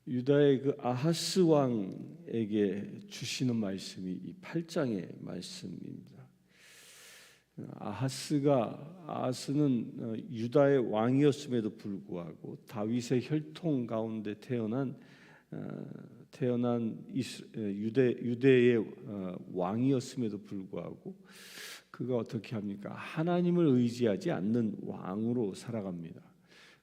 유다의 그 아하스 왕에게 주시는 말씀이 이 8장의 말씀입니다. 아하스는 유다의 왕이었음에도 불구하고 다윗의 혈통 가운데 태어난 유대의 왕이었음에도 불구하고 그가 어떻게 합니까? 하나님을 의지하지 않는 왕으로 살아갑니다.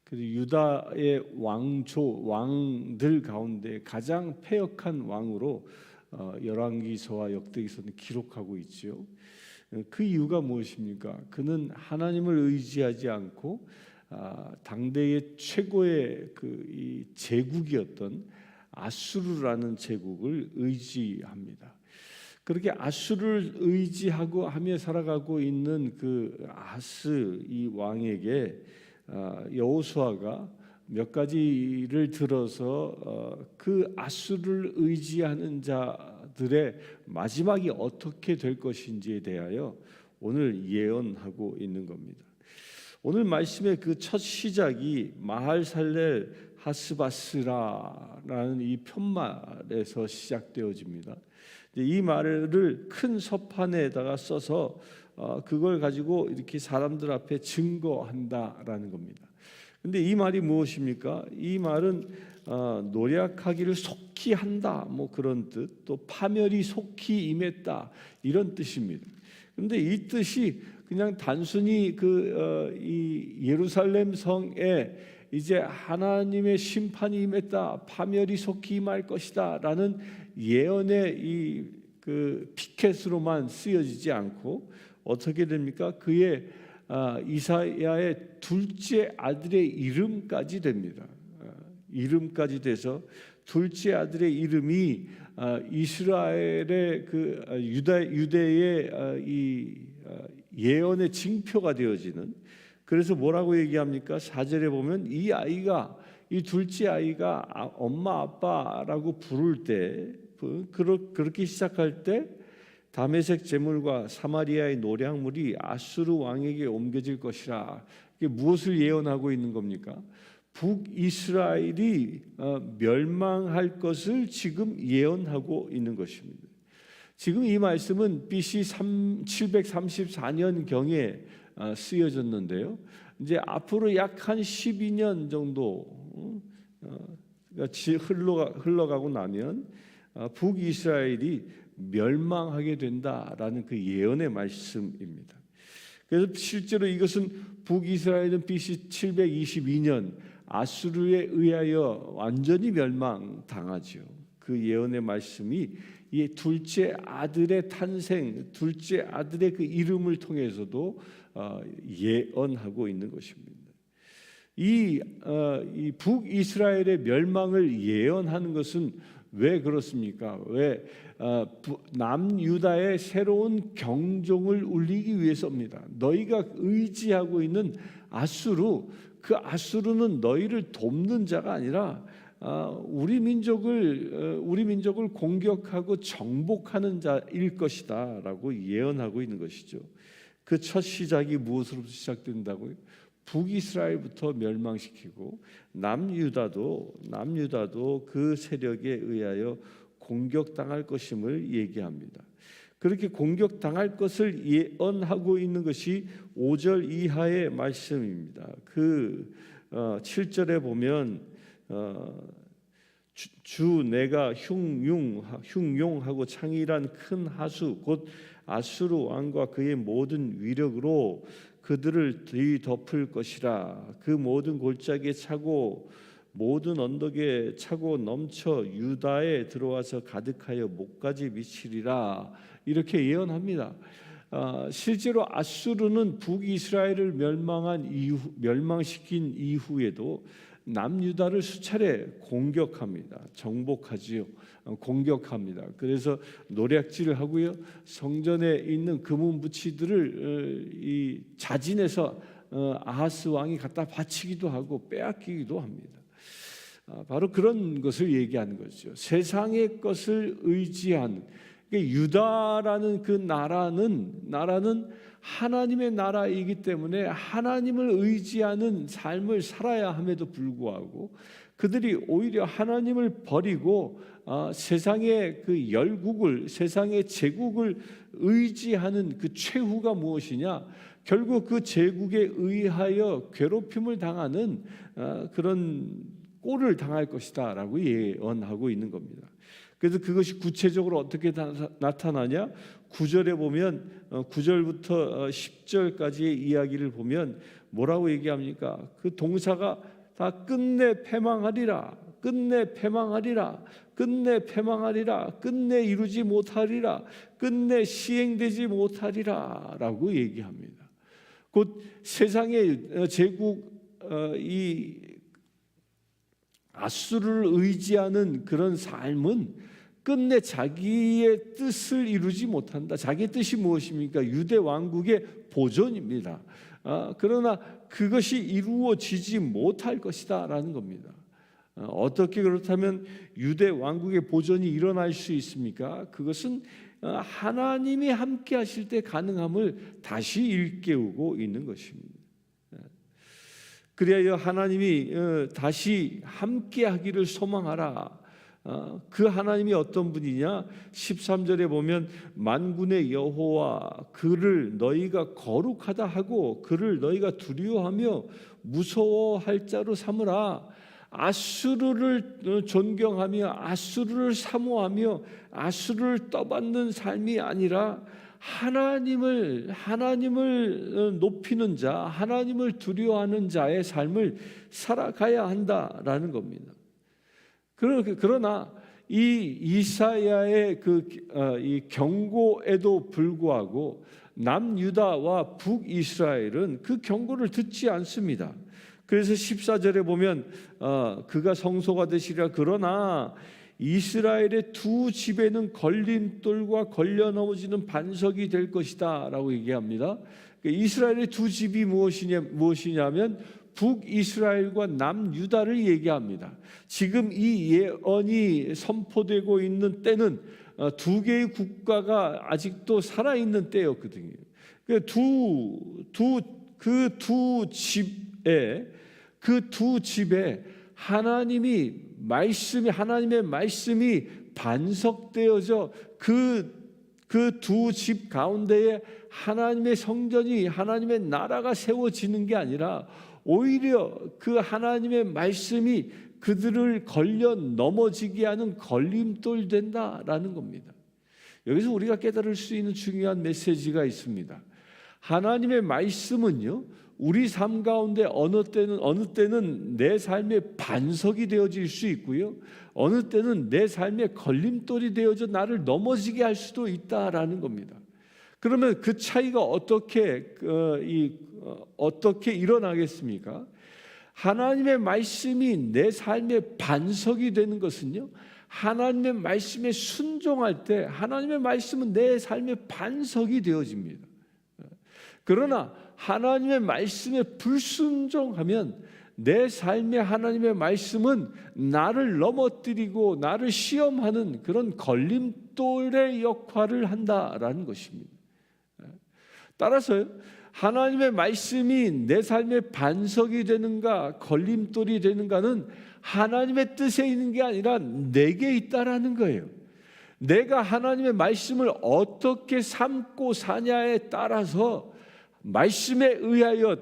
그래서 유다의 왕들 가운데 가장 패역한 왕으로 열왕기서와 역대기서는 기록하고 있지요. 그 이유가 무엇입니까? 그는 하나님을 의지하지 않고 당대의 최고의 이 제국이었던 아수르라는 제국을 의지합니다. 그렇게 아수르를 의지하고 하며 살아가고 있는 그 아하스 이 왕에게 여호수아가 몇 가지를 들어서 그 아수르를 의지하는 자들의 마지막이 어떻게 될 것인지에 대하여 오늘 예언하고 있는 겁니다. 오늘 말씀의 그 첫 시작이 마할살렐 하스바스라라는 이 편말에서 시작되어집니다. 이 말을 큰 서판에다가 써서 그걸 가지고 이렇게 사람들 앞에 증거한다라는 겁니다. 근데 이 말이 무엇입니까? 이 말은 노략하기를 속히 한다, 뭐 그런 뜻, 또 파멸이 속히 임했다 이런 뜻입니다. 그런데 이 뜻이 그냥 단순히 이 예루살렘 성에 이제 하나님의 심판이 임했다, 파멸이 속히 임할 것이다라는 예언의 그 피켓으로만 쓰여지지 않고 어떻게 됩니까? 그의 이사야의 둘째 아들의 이름까지 됩니다. 이름까지 돼서 둘째 아들의 이름이 이스라엘의 그 유대의 이 예언의 징표가 되어지는. 그래서 뭐라고 얘기합니까? 4절에 보면 이 둘째 아이가 엄마 아빠라고 부를 때 그렇게 시작할 때 다메섹 제물과 사마리아의 노략물이 아수르 왕에게 옮겨질 것이라. 이게 무엇을 예언하고 있는 겁니까? 북이스라엘이 멸망할 것을 지금 예언하고 있는 것입니다. 지금 이 말씀은 BC 734년 경에 쓰여졌는데요. 이제 앞으로 약 한 12년 정도 흘러가고 나면 북이스라엘이 멸망하게 된다라는 그 예언의 말씀입니다. 그래서 실제로 이것은 북이스라엘은 BC 722년 아수르에 의하여 완전히 멸망당하죠. 그 예언의 말씀이 이 둘째 아들의 탄생, 둘째 아들의 그 이름을 통해서도 예언하고 있는 것입니다. 이 북이스라엘의 멸망을 예언하는 것은 왜 그렇습니까? 왜 남유다의 새로운 경종을 울리기 위해서입니다. 너희가 의지하고 있는 아수르, 그 아수르는 너희를 돕는 자가 아니라 우리 민족을 공격하고 정복하는 자일 것이다라고 예언하고 있는 것이죠. 그 첫 시작이 무엇으로부터 시작된다고요? 북이스라엘부터 멸망시키고 남유다도 그 세력에 의하여 공격당할 것임을 얘기합니다. 그렇게 공격당할 것을 예언하고 있는 것이 5절 이하의 말씀입니다. 그 7절에 보면 주 내가 흉용하고 창일한 큰 하수 곧 아수르 왕과 그의 모든 위력으로 그들을 뒤덮을 것이라. 그 모든 골짜기에 차고 모든 언덕에 차고 넘쳐 유다에 들어와서 가득하여 목까지 미치리라. 이렇게 예언합니다. 실제로 아수르는 북이스라엘을 멸망시킨 이후에도 남유다를 수차례 공격합니다. 정복하지요. 공격합니다. 그래서 노략질을 하고요. 성전에 있는 금은 부치들을 자진해서 아하스 왕이 갖다 바치기도 하고 빼앗기기도 합니다. 바로 그런 것을 얘기하는 거죠. 세상의 것을 의지한 유다라는 그 나라는 하나님의 나라이기 때문에 하나님을 의지하는 삶을 살아야 함에도 불구하고 그들이 오히려 하나님을 버리고 세상의 그 열국을, 세상의 제국을 의지하는 그 최후가 무엇이냐? 결국 그 제국에 의하여 괴롭힘을 당하는 그런 꼴을 당할 것이다 라고 예언하고 있는 겁니다. 그래서 그것이 구체적으로 어떻게 나타나냐? 9절에 보면 9절부터 10절까지의 이야기를 보면 뭐라고 얘기합니까? 그 동사가 다 끝내 패망하리라, 끝내 패망하리라, 끝내 패망하리라, 끝내 이루지 못하리라, 끝내 시행되지 못하리라 라고 얘기합니다. 곧 세상의 제국 이 아수르를 의지하는 그런 삶은 끝내 자기의 뜻을 이루지 못한다. 자기의 뜻이 무엇입니까? 유대 왕국의 보존입니다. 그러나 그것이 이루어지지 못할 것이다 라는 겁니다. 어떻게 그렇다면 유대 왕국의 보존이 일어날 수 있습니까? 그것은 하나님이 함께 하실 때 가능함을 다시 일깨우고 있는 것입니다. 그래야 하나님이 다시 함께 하기를 소망하라. 그 하나님이 어떤 분이냐? 13절에 보면 만군의 여호와 그를 너희가 거룩하다 하고 그를 너희가 두려워하며 무서워할 자로 삼으라. 아수르를 존경하며 아수르를 사모하며 아수르를 떠받는 삶이 아니라 하나님을 높이는 자, 하나님을 두려워하는 자의 삶을 살아가야 한다라는 겁니다. 그러나 이 이사야의 이 경고에도 불구하고 남유다와 북이스라엘은 그 경고를 듣지 않습니다. 그래서 14절에 보면 그가 성소가 되시리라. 그러나 이스라엘의 두 집에는 걸림돌과 걸려 넘어지는 반석이 될 것이다 라고 얘기합니다. 이스라엘의 두 집이 무엇이냐면 북이스라엘과 남유다를 얘기합니다. 지금 이 예언이 선포되고 있는 때는 두 개의 국가가 아직도 살아있는 때였거든요. 그 두 집에 하나님의 말씀이 반석되어져 그 두 집 가운데에 하나님의 성전이, 하나님의 나라가 세워지는 게 아니라 오히려 그 하나님의 말씀이 그들을 걸려 넘어지게 하는 걸림돌 된다라는 겁니다. 여기서 우리가 깨달을 수 있는 중요한 메시지가 있습니다. 하나님의 말씀은요, 우리 삶 가운데 어느 때는 내 삶의 반석이 되어질 수 있고요, 어느 때는 내 삶의 걸림돌이 되어져 나를 넘어지게 할 수도 있다라는 겁니다. 그러면 그 차이가 어떻게 일어나겠습니까? 하나님의 말씀이 내 삶의 반석이 되는 것은요, 하나님의 말씀에 순종할 때 하나님의 말씀은 내 삶의 반석이 되어집니다. 그러나 하나님의 말씀에 불순종하면 내 삶의 하나님의 말씀은 나를 넘어뜨리고 나를 시험하는 그런 걸림돌의 역할을 한다라는 것입니다. 따라서 하나님의 말씀이 내 삶의 반석이 되는가 걸림돌이 되는가는 하나님의 뜻에 있는 게 아니라 내게 있다라는 거예요. 내가 하나님의 말씀을 어떻게 삼고 사냐에 따라서 말씀에 의하여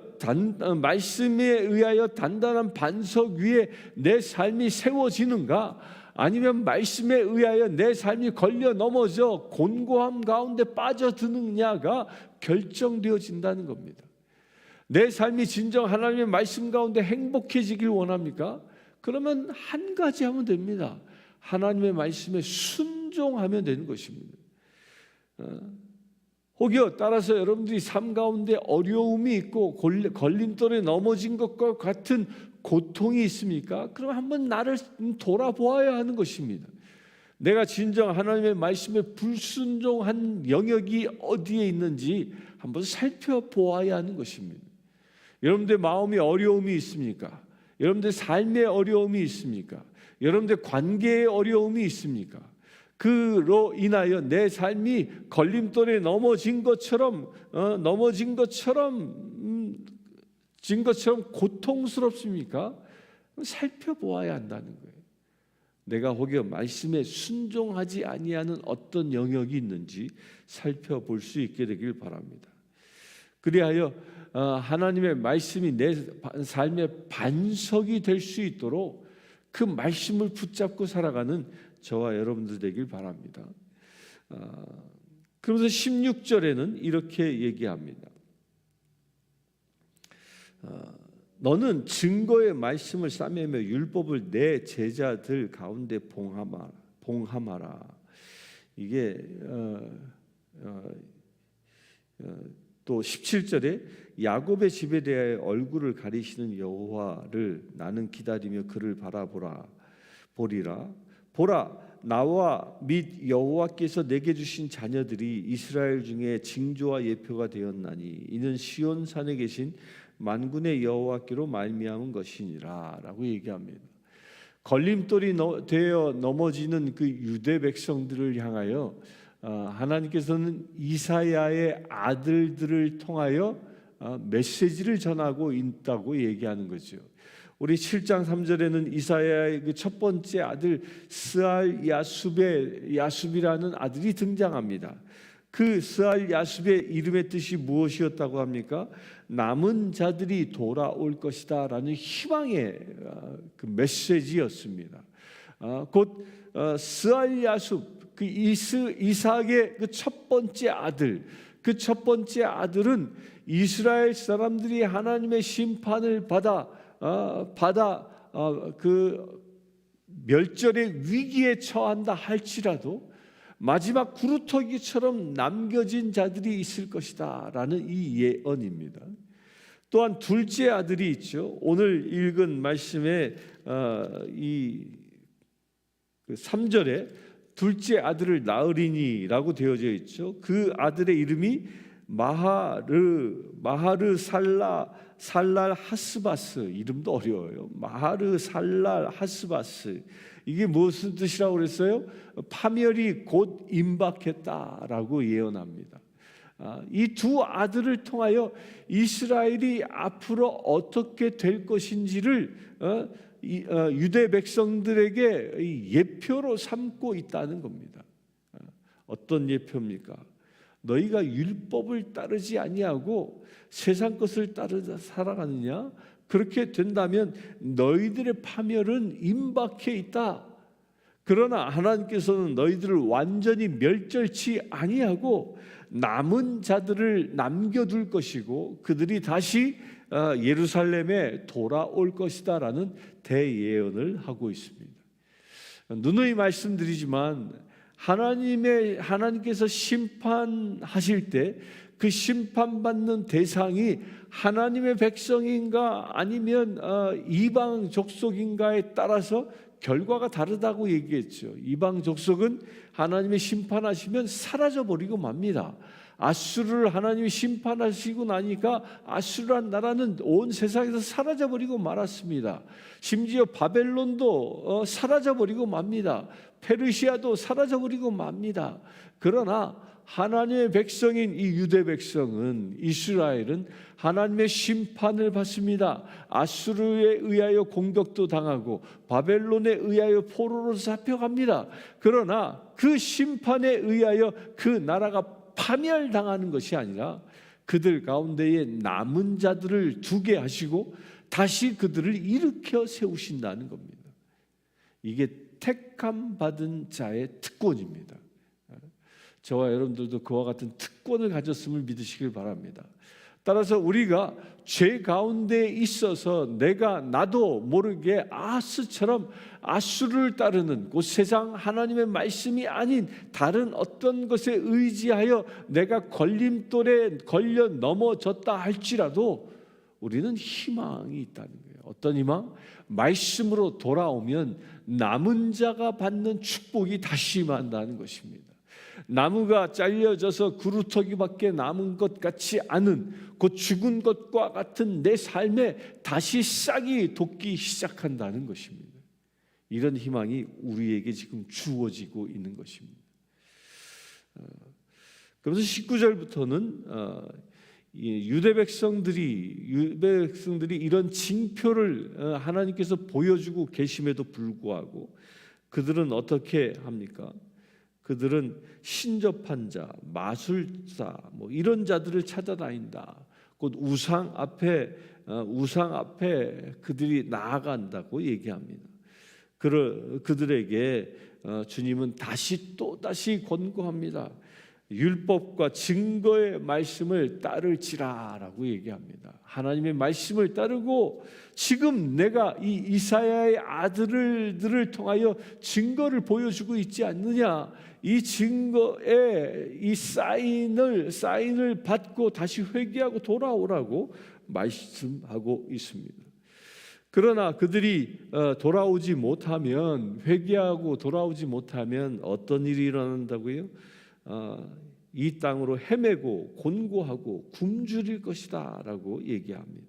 단단한 반석 위에 내 삶이 세워지는가, 아니면 말씀에 의하여 내 삶이 걸려 넘어져 곤고함 가운데 빠져드느냐가 결정되어진다는 겁니다. 내 삶이 진정 하나님의 말씀 가운데 행복해지길 원합니까? 그러면 한 가지 하면 됩니다. 하나님의 말씀에 순종하면 되는 것입니다. 혹여 따라서 여러분들이 삶 가운데 어려움이 있고 걸림돌에 넘어진 것과 같은 고통이 있습니까? 그럼 한번 나를 돌아보아야 하는 것입니다. 내가 진정 하나님의 말씀에 불순종한 영역이 어디에 있는지 한번 살펴보아야 하는 것입니다. 여러분들 마음에 어려움이 있습니까? 여러분들 삶에 어려움이 있습니까? 여러분들 관계에 어려움이 있습니까? 그로 인하여 내 삶이 걸림돌에 넘어진 것처럼 고통스럽습니까? 살펴보아야 한다는 거예요. 내가 혹여 말씀에 순종하지 아니하는 어떤 영역이 있는지 살펴볼 수 있게 되길 바랍니다. 그리하여 하나님의 말씀이 내 삶의 반석이 될 수 있도록 그 말씀을 붙잡고 살아가는 저와 여러분들 되길 바랍니다. 그러면서 16절에는 이렇게 얘기합니다. 너는 증거의 말씀을 싸매며 율법을 내 제자들 가운데 봉함하라. 이게 또 17절에 야곱의 집에 대하여 얼굴을 가리시는 여호와를 나는 기다리며 그를 보리라. 보라, 나와 및 여호와께서 내게 주신 자녀들이 이스라엘 중에 징조와 예표가 되었나니 이는 시온 산에 계신 만군의 여호와께로 말미암은 것이니라라고 얘기합니다. 걸림돌이 되어 넘어지는 그 유대 백성들을 향하여 하나님께서는 이사야의 아들들을 통하여 메시지를 전하고 있다고 얘기하는 거죠. 우리 7장 3절에는 이사야의 그 첫 번째 아들 스알 야숲이라는 아들이 등장합니다. 그 스알 야숲의 이름의 뜻이 무엇이었다고 합니까? 남은 자들이 돌아올 것이다 라는 희망의 그 메시지였습니다. 곧 스알 야숲, 그 이삭의 그 첫 번째 아들, 그 첫 번째 아들은 이스라엘 사람들이 하나님의 심판을 받아 그 멸절의 위기에 처한다 할지라도 마지막 구루터기처럼 남겨진 자들이 있을 것이다 라는 이 예언입니다. 또한 둘째 아들이 있죠. 오늘 읽은 말씀에 이 3절에 둘째 아들을 낳으리니라고 되어져 있죠. 그 아들의 이름이 마하르 살랄 하스바스. 이름도 어려워요. 마하르 살랄 하스바스. 이게 무슨 뜻이라고 그랬어요? 파멸이 곧 임박했다라고 예언합니다. 이 두 아들을 통하여 이스라엘이 앞으로 어떻게 될 것인지를 유대 백성들에게 예표로 삼고 있다는 겁니다. 어떤 예표입니까? 너희가 율법을 따르지 아니하고 세상 것을 따르자 살아가느냐? 그렇게 된다면 너희들의 파멸은 임박해 있다. 그러나 하나님께서는 너희들을 완전히 멸절치 아니하고 남은 자들을 남겨둘 것이고 그들이 다시 예루살렘에 돌아올 것이다라는 대예언을 하고 있습니다. 누누이 말씀드리지만 하나님께서 심판하실 때 그 심판받는 대상이 하나님의 백성인가 아니면 이방 족속인가에 따라서 결과가 다르다고 얘기했죠. 이방 족속은 하나님의 심판하시면 사라져버리고 맙니다. 아수르를 하나님이 심판하시고 나니까 아수르란 나라는 온 세상에서 사라져버리고 말았습니다. 심지어 바벨론도 사라져버리고 맙니다. 페르시아도 사라져버리고 맙니다. 그러나 하나님의 백성인 이 유대 백성은, 이스라엘은 하나님의 심판을 받습니다. 아수르에 의하여 공격도 당하고 바벨론에 의하여 포로로 잡혀갑니다. 그러나 그 심판에 의하여 그 나라가 파멸당하는 것이 아니라 그들 가운데에 남은 자들을 두게 하시고 다시 그들을 일으켜 세우신다는 겁니다. 이게 택함 받은 자의 특권입니다. 저와 여러분들도 그와 같은 특권을 가졌음을 믿으시길 바랍니다. 따라서 우리가 죄 가운데 있어서 나도 모르게 아하스처럼 아수르를 따르는 그 세상 하나님의 말씀이 아닌 다른 어떤 것에 의지하여 내가 걸림돌에 걸려 넘어졌다 할지라도 우리는 희망이 있다는 거예요. 어떤 희망? 말씀으로 돌아오면 남은 자가 받는 축복이 다시 임한다는 것입니다. 나무가 잘려져서 구루터기밖에 남은 것 같지 않은 그 죽은 것과 같은 내 삶에 다시 싹이 돋기 시작한다는 것입니다. 이런 희망이 우리에게 지금 주어지고 있는 것입니다. 그래서 19절부터는 유대 백성들이 이런 징표를 하나님께서 보여주고 계심에도 불구하고 그들은 어떻게 합니까? 그들은 신접한 자, 마술사 이런 자들을 찾아다닌다. 곧 우상 앞에 그들이 나아간다고 얘기합니다. 그들에게 주님은 또다시 권고합니다. 율법과 증거의 말씀을 따를지라라고 얘기합니다. 하나님의 말씀을 따르고 지금 내가 이 이사야의 아들들을 통하여 증거를 보여주고 있지 않느냐? 이 증거에 이 사인을 받고 다시 회개하고 돌아오라고 말씀하고 있습니다. 그러나 그들이 회개하고 돌아오지 못하면 어떤 일이 일어난다고요? 이 땅으로 헤매고 곤고하고 굶주릴 것이다 라고 얘기합니다.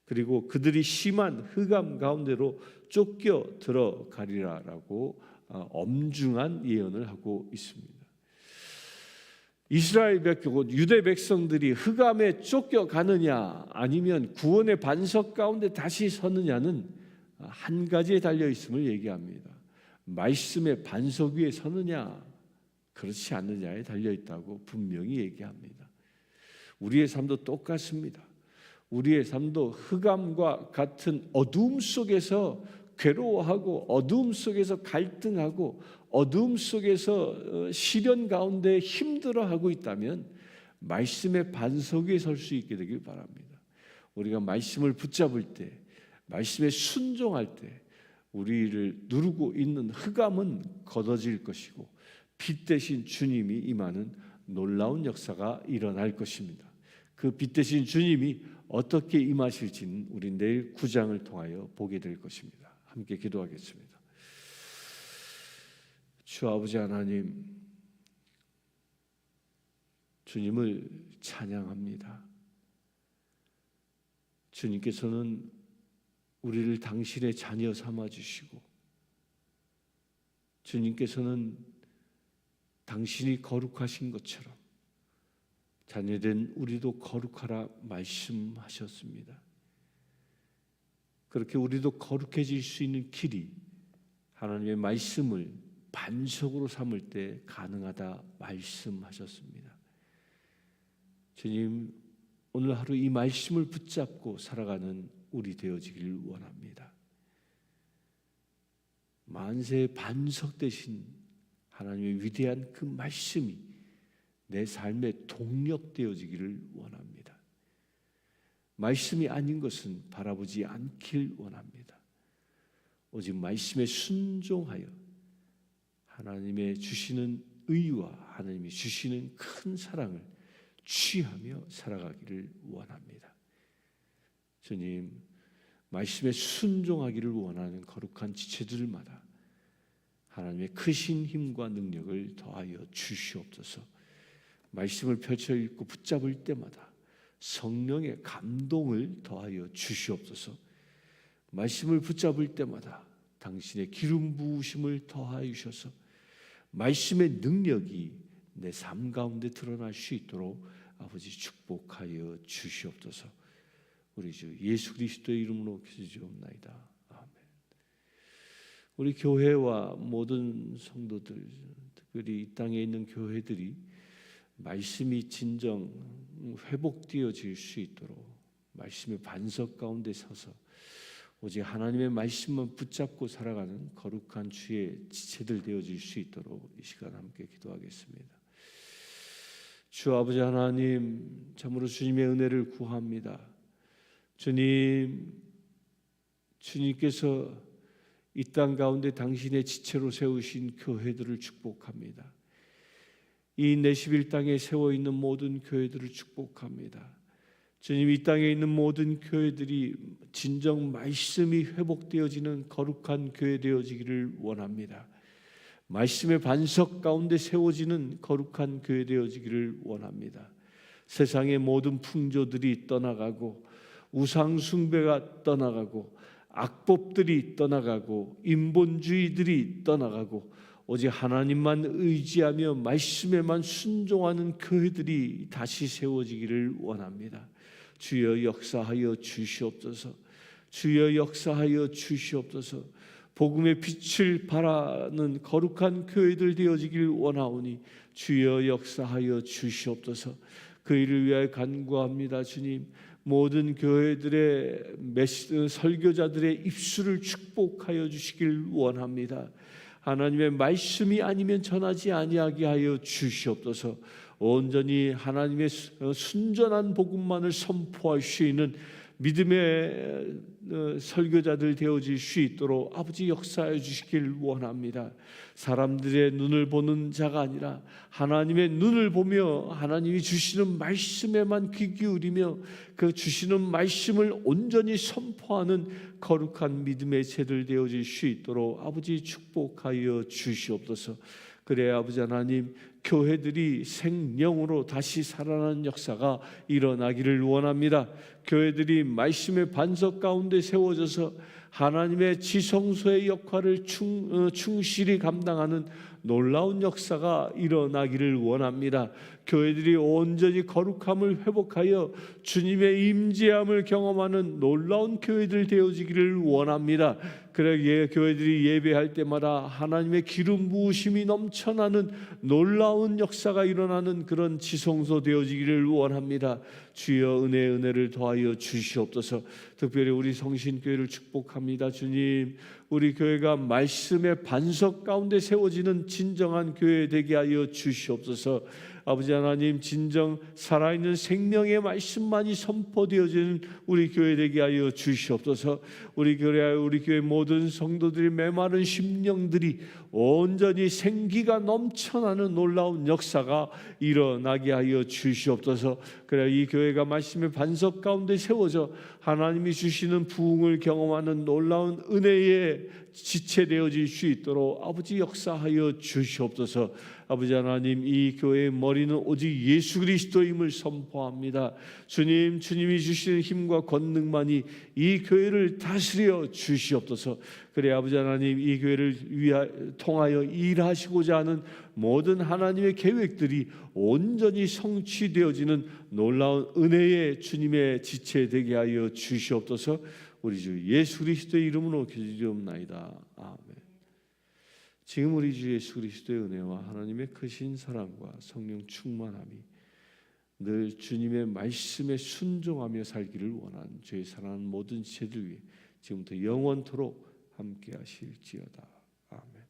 그리고 그들이 심한 흑암 가운데로 쫓겨 들어가리라 라고 엄중한 예언을 하고 있습니다. 이스라엘 백성, 유대 백성들이 흑암에 쫓겨가느냐 아니면 구원의 반석 가운데 다시 서느냐는 한 가지에 달려 있음을 얘기합니다. 말씀의 반석 위에 서느냐 그렇지 않느냐에 달려 있다고 분명히 얘기합니다. 우리의 삶도 똑같습니다. 우리의 삶도 흑암과 같은 어둠 속에서 괴로워하고 어둠 속에서 갈등하고 어둠 속에서 시련 가운데 힘들어하고 있다면 말씀의 반석 위에 설 수 있게 되길 바랍니다. 우리가 말씀을 붙잡을 때, 말씀에 순종할 때 우리를 누르고 있는 흑암은 걷어질 것이고 빛 대신 주님이 임하는 놀라운 역사가 일어날 것입니다. 그 빛 대신 주님이 어떻게 임하실지는 우리 내일 9장을 통하여 보게 될 것입니다. 함께 기도하겠습니다. 주 아버지 하나님, 주님을 찬양합니다. 주님께서는 우리를 당신의 자녀 삼아주시고 주님께서는 당신이 거룩하신 것처럼 자녀된 우리도 거룩하라 말씀하셨습니다. 그렇게 우리도 거룩해질 수 있는 길이 하나님의 말씀을 반석으로 삼을 때 가능하다 말씀하셨습니다. 주님, 오늘 하루 이 말씀을 붙잡고 살아가는 우리 되어지길 원합니다. 만세의 반석 되신 하나님의 위대한 그 말씀이 내 삶의 동력 되어지기를 원합니다. 말씀이 아닌 것은 바라보지 않길 원합니다. 오직 말씀에 순종하여 하나님의 주시는 의와 하나님이 주시는 큰 사랑을 취하며 살아가기를 원합니다. 주님, 말씀에 순종하기를 원하는 거룩한 지체들마다 하나님의 크신 힘과 능력을 더하여 주시옵소서. 말씀을 펼쳐 읽고 붙잡을 때마다 성령의 감동을 더하여 주시옵소서. 말씀을 붙잡을 때마다 당신의 기름 부으심을 더하여 주셔서 말씀의 능력이 내 삶 가운데 드러날 수 있도록 아버지 축복하여 주시옵소서. 우리 주 예수 그리스도의 이름으로 기도드리옵나이다. 아멘. 우리 교회와 모든 성도들, 특별히 이 땅에 있는 교회들이 말씀이 진정 회복되어질 수 있도록 말씀의 반석 가운데 서서 오직 하나님의 말씀만 붙잡고 살아가는 거룩한 주의 지체들 되어질 수 있도록 이 시간 함께 기도하겠습니다. 주 아버지 하나님, 참으로 주님의 은혜를 구합니다. 주님께서 이 땅 가운데 당신의 지체로 세우신 교회들을 축복합니다. 이 내시빌 땅에 세워 있는 모든 교회들을 축복합니다. 주님, 이 땅에 있는 모든 교회들이 진정 말씀이 회복되어지는 거룩한 교회 되어지기를 원합니다. 말씀의 반석 가운데 세워지는 거룩한 교회 되어지기를 원합니다. 세상의 모든 풍조들이 떠나가고 우상 숭배가 떠나가고 악법들이 떠나가고 인본주의들이 떠나가고 오직 하나님만 의지하며 말씀에만 순종하는 교회들이 다시 세워지기를 원합니다. 주여 역사하여 주시옵소서. 주여 역사하여 주시옵소서. 복음의 빛을 발하는 거룩한 교회들 되어지길 원하오니 주여 역사하여 주시옵소서. 그 일을 위하여 간구합니다. 주님, 모든 교회들의 설교자들의 입술을 축복하여 주시길 원합니다. 하나님의 말씀이 아니면 전하지 아니하게 하여 주시옵소서. 온전히 하나님의 순전한 복음만을 선포할 수 있는 믿음의 설교자들 되어질 수 있도록 아버지 역사해 주시길 원합니다. 사람들의 눈을 보는 자가 아니라 하나님의 눈을 보며 하나님이 주시는 말씀에만 귀 기울이며 그 주시는 말씀을 온전히 선포하는 거룩한 믿음의 제들 되어질 수 있도록 아버지 축복하여 주시옵소서. 그래 아버지 하나님, 교회들이 생명으로 다시 살아나는 역사가 일어나기를 원합니다. 교회들이 말씀의 반석 가운데 세워져서 하나님의 지성소의 역할을 충실히 감당하는 놀라운 역사가 일어나기를 원합니다. 교회들이 온전히 거룩함을 회복하여 주님의 임재함을 경험하는 놀라운 교회들 되어지기를 원합니다. 그래 교회들이 예배할 때마다 하나님의 기름 부으심이 넘쳐나는 놀라운 역사가 일어나는 그런 지성소 되어지기를 원합니다. 주여 은혜를 더하여 주시옵소서. 특별히 우리 성신교회를 축복합니다. 주님, 우리 교회가 말씀의 반석 가운데 세워지는 진정한 교회 되게 하여 주시옵소서. 아버지 하나님, 진정 살아있는 생명의 말씀만이 선포되어지는 우리 교회 되게 하여 주시옵소서. 우리 교회 모든 성도들이 메마른 심령들이 온전히 생기가 넘쳐나는 놀라운 역사가 일어나게 하여 주시옵소서. 그래 이 교회가 말씀의 반석 가운데 세워져 하나님이 주시는 부흥을 경험하는 놀라운 은혜의 지체되어질 수 있도록 아버지 역사하여 주시옵소서. 아버지 하나님, 이 교회의 머리는 오직 예수 그리스도임을 선포합니다. 주님이 주시는 힘과 권능만이 이 교회를 다스려 주시옵소서. 그래 아버지 하나님, 이 교회를 통하여 일하시고자 하는 모든 하나님의 계획들이 온전히 성취되어지는 놀라운 은혜의 주님의 지체되게 하여 주시옵소서. 우리 주 예수 그리스도의 이름으로 기도드리옵나이다. 아멘. 지금 우리 주 예수 그리스도의 은혜와 하나님의 크신 사랑과 성령 충만함이 늘 주님의 말씀에 순종하며 살기를 원하는 죄 사랑하는 모든 지체들 위해 지금부터 영원토록 함께 하실지어다. 아멘.